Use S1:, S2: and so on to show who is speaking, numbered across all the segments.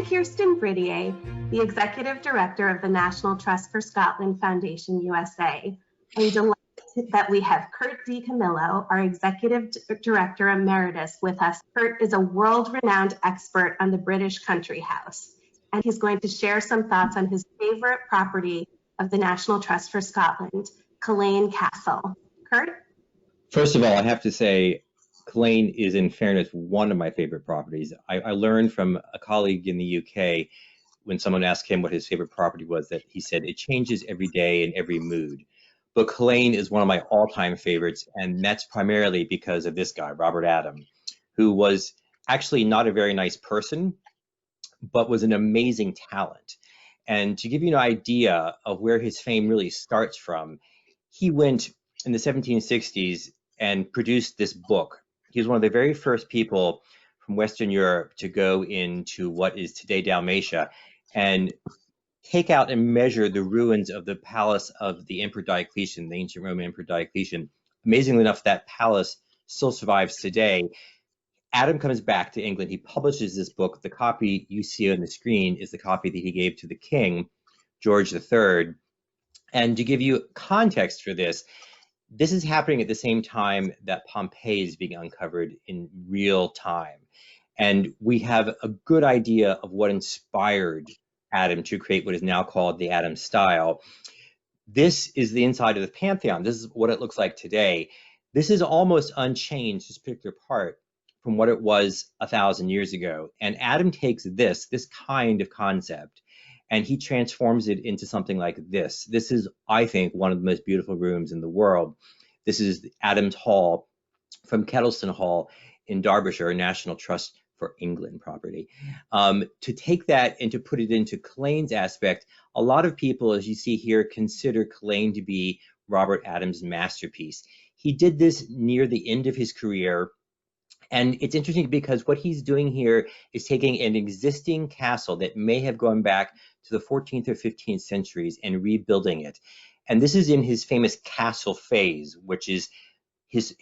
S1: I'm Kirsten Bridier, the Executive Director of the National Trust for Scotland Foundation USA. I'm delighted that we have Curt DiCamillo, our Executive Director Emeritus, with us. Curt is a world-renowned expert on the British country house, and he's going to share some thoughts on his favorite property of the National Trust for Scotland, Culzean Castle. Curt?
S2: First of all, I have to say, Culzean is, in fairness, one of my favorite properties. I learned from a colleague in the UK when someone asked him what his favorite property was, that he said it changes every day in every mood. But Culzean is one of my all-time favorites, and that's primarily because of this guy, Robert Adam, who was actually not a very nice person, but was an amazing talent. And to give you an idea of where his fame really starts from, he went in the 1760s and produced this book. He was one of the very first people from Western Europe to go into what is today Dalmatia and take out and measure the ruins of the palace of the Emperor Diocletian, the ancient Roman Emperor Diocletian. Amazingly enough, that palace still survives today. Adam comes back to England. He publishes this book. The copy you see on the screen is the copy that he gave to the king, George III. And to give you context for this, this is happening at the same time that Pompeii is being uncovered in real time. And we have a good idea of what inspired Adam to create what is now called the Adam style. This is the inside of the Pantheon. This is what it looks like today. This is almost unchanged, this particular part, from what it was 1,000 years ago. And Adam takes this kind of concept, and he transforms it into something like this. This is, I think, one of the most beautiful rooms in the world. This is Adam's Hall from Kettleston Hall in Derbyshire, National Trust for England property. To take that and to put it into Culzean's aspect, a lot of people, as you see here, consider Culzean to be Robert Adams' masterpiece. He did this near the end of his career. And it's interesting because what he's doing here is taking an existing castle that may have gone back to the 14th or 15th centuries and rebuilding it. And this is in his famous castle phase, which is his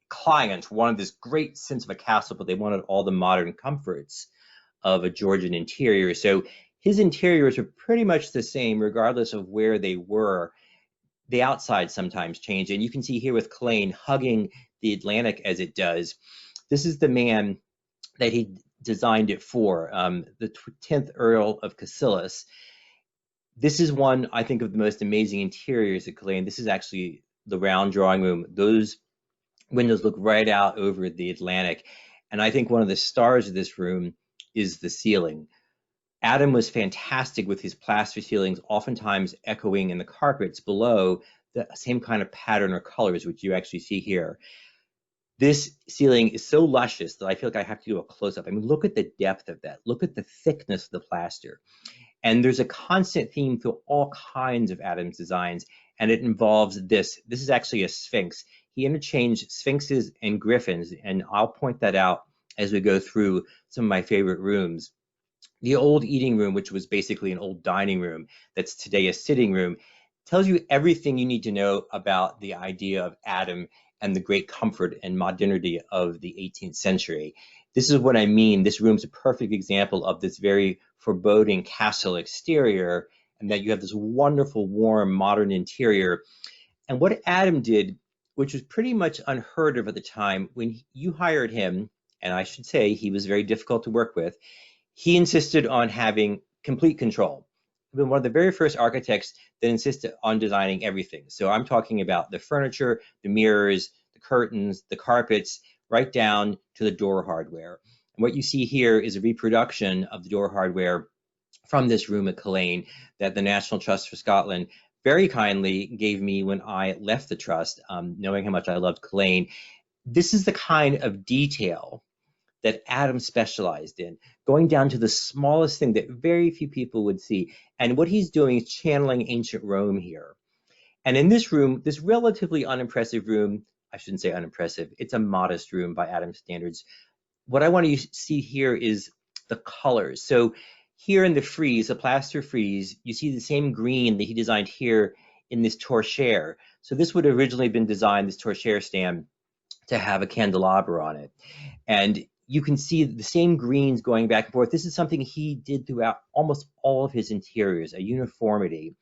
S2: clients wanted this great sense of a castle, but they wanted all the modern comforts of a Georgian interior. So his interiors are pretty much the same regardless of where they were. The outside sometimes change, and you can see here with Culzean hugging the Atlantic as it does. This is the man that he designed it for, the 10th Earl of Cassilis. This is one, I think, of the most amazing interiors at Culzean. This is actually the round drawing room. Those windows look right out over the Atlantic. And I think one of the stars of this room is the ceiling. Adam was fantastic with his plaster ceilings, oftentimes echoing in the carpets below the same kind of pattern or colors, which you actually see here. This ceiling is so luscious that I feel like I have to do a close-up. I mean, look at the depth of that. Look at the thickness of the plaster. And there's a constant theme through all kinds of Adam's designs, and it involves this. This is actually a sphinx. He interchanged sphinxes and griffins, and I'll point that out as we go through some of my favorite rooms. The old eating room, which was basically an old dining room that's today a sitting room, tells you everything you need to know about the idea of Adam and the great comfort and modernity of the 18th century. This is what I mean. This room's a perfect example of this very foreboding castle exterior, and that you have this wonderful, warm, modern interior. And what Adam did, which was pretty much unheard of at the time, when you hired him, and I should say he was very difficult to work with, he insisted on having complete control. He was one of the very first architects that insisted on designing everything. So I'm talking about the furniture, the mirrors, the curtains, the carpets, right down to the door hardware. And what you see here is a reproduction of the door hardware from this room at Culzean that the National Trust for Scotland very kindly gave me when I left the trust, knowing how much I loved Culzean. This is the kind of detail that Adam specialized in, going down to the smallest thing that very few people would see. And what he's doing is channeling ancient Rome here. And in this room, this relatively unimpressive room, I shouldn't say unimpressive, it's a modest room by Adam's standards. What I want to see here is the colors. So here in the frieze, the plaster frieze, you see the same green that he designed here in this torchère. So this would have originally been designed, this torchère stand, to have a candelabra on it. And you can see the same greens going back and forth. This is something he did throughout almost all of his interiors, a uniformity.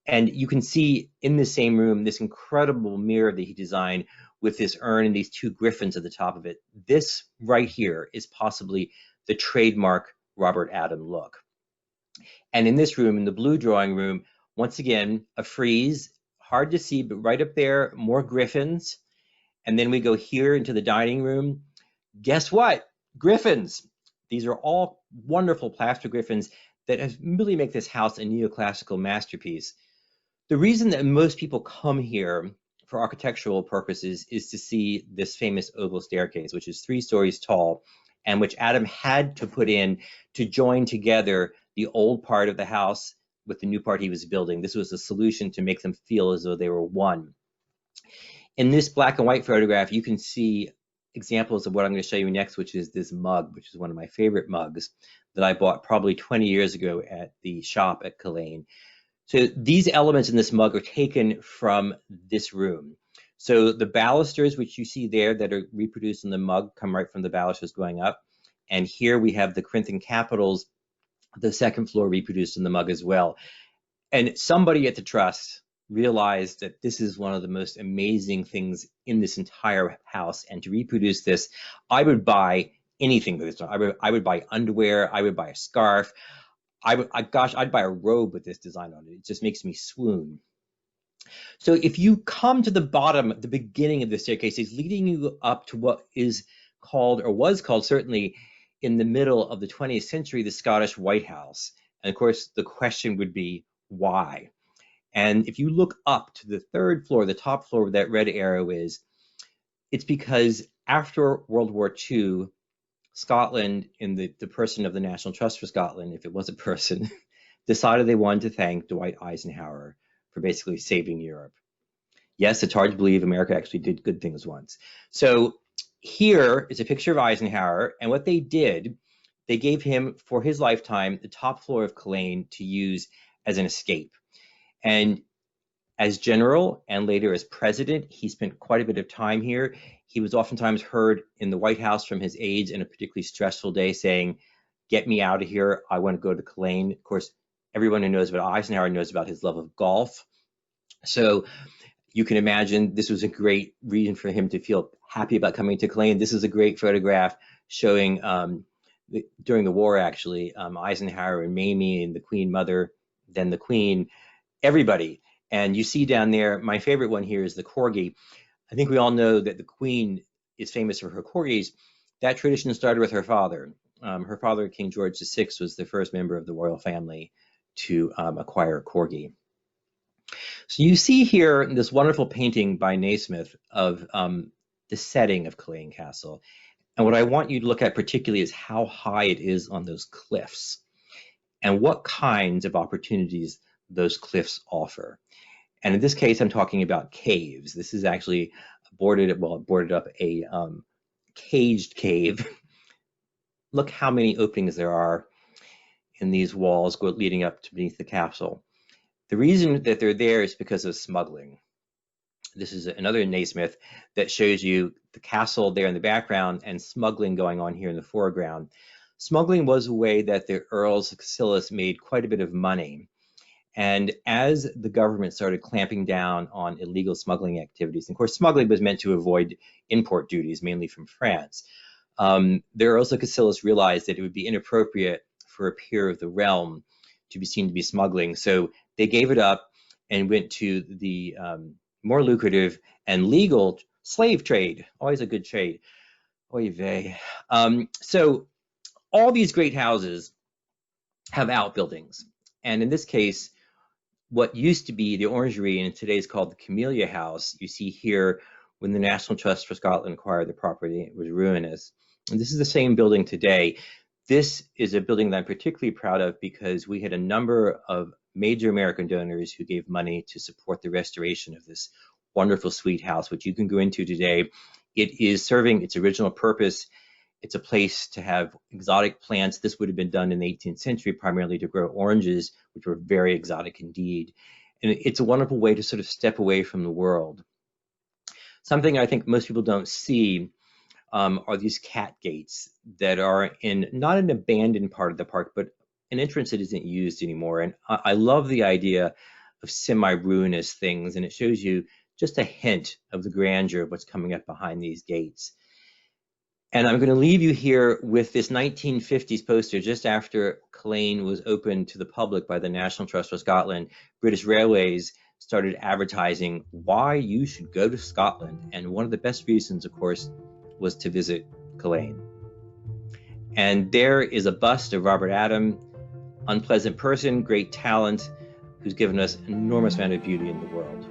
S2: And you can see in the same room this incredible mirror that he designed with this urn and these two griffins at the top of it. This right here is possibly the trademark Robert Adam look. And in this room, in the blue drawing room, once again, a frieze, hard to see, but right up there, more griffins. And then we go here into the dining room. Guess what? Griffins. These are all wonderful plaster griffins that really make this house a neoclassical masterpiece. The reason that most people come here for architectural purposes is to see this famous oval staircase, which is 3 stories tall, and which Adam had to put in to join together the old part of the house with the new part he was building. This was a solution to make them feel as though they were one. In this black and white photograph, you can see examples of what I'm going to show you next, which is this mug, which is one of my favorite mugs that I bought probably 20 years ago at the shop at Culzean. So these elements in this mug are taken from this room. So the balusters, which you see there that are reproduced in the mug, come right from the balusters going up. And here we have the Corinthian capitals, the 2nd floor reproduced in the mug as well. And somebody at the Trust realized that this is one of the most amazing things in this entire house. And to reproduce this, I would buy anything with this. I would buy underwear. I would buy a scarf. I'd buy a robe with this design on it. It just makes me swoon. So if you come to the bottom, the beginning of the staircase is leading you up to what is called, or was called certainly in the middle of the 20th century, the Scottish White House. And of course, the question would be, why? And if you look up to the 3rd floor, the top floor where that red arrow is, it's because after World War II, Scotland, in the person of the National Trust for Scotland, if it was a person, decided they wanted to thank Dwight Eisenhower for basically saving Europe. Yes, it's hard to believe America actually did good things once. So here is a picture of Eisenhower, and what they did, they gave him, for his lifetime, the top floor of Culzean to use as an escape. And as general and later as president, he spent quite a bit of time here. He was oftentimes heard in the White House from his aides in a particularly stressful day saying, "Get me out of here. I want to go to Culzean." Of course, everyone who knows about Eisenhower knows about his love of golf. So you can imagine this was a great reason for him to feel happy about coming to Culzean. This is a great photograph showing during the war, actually, Eisenhower and Mamie and the Queen Mother, then the Queen, everybody. And you see down there, my favorite one here is the corgi. I think we all know that the Queen is famous for her corgis. That tradition started with her father. Her father, King George VI, was the first member of the royal family to acquire a corgi. So you see here this wonderful painting by Naismith of the setting of Culzean Castle. And what I want you to look at particularly is how high it is on those cliffs and what kinds of opportunities those cliffs offer. And in this case, I'm talking about caves. This is actually boarded up a caged cave. Look how many openings there are in these walls leading up to beneath the castle. The reason that they're there is because of smuggling. This is another Naismith that shows you the castle there in the background and smuggling going on here in the foreground. Smuggling was a way that the Earls of Cassilis made quite a bit of money. And as the government started clamping down on illegal smuggling activities, and of course, smuggling was meant to avoid import duties, mainly from France, the Earls of Cassilis realized that it would be inappropriate for a peer of the realm to be seen to be smuggling. So they gave it up and went to the more lucrative and legal slave trade, always a good trade. Oy vey. So all these great houses have outbuildings. And in this case, what used to be the Orangery and today is called the Camellia House, you see here when the National Trust for Scotland acquired the property, it was ruinous. And this is the same building today. This is a building that I'm particularly proud of because we had a number of major American donors who gave money to support the restoration of this wonderful sweet house, which you can go into today. It is serving its original purpose. It's a place to have exotic plants. This would have been done in the 18th century, primarily to grow oranges, which were very exotic indeed. And it's a wonderful way to sort of step away from the world. Something I think most people don't see are these cat gates that are in not an abandoned part of the park, but an entrance that isn't used anymore. And I love the idea of semi-ruinous things, and it shows you just a hint of the grandeur of what's coming up behind these gates. And I'm going to leave you here with this 1950s poster. Just after Culzean was opened to the public by the National Trust for Scotland, British Railways started advertising why you should go to Scotland. And one of the best reasons, of course, was to visit Culzean. And there is a bust of Robert Adam, unpleasant person, great talent, who's given us an enormous amount of beauty in the world.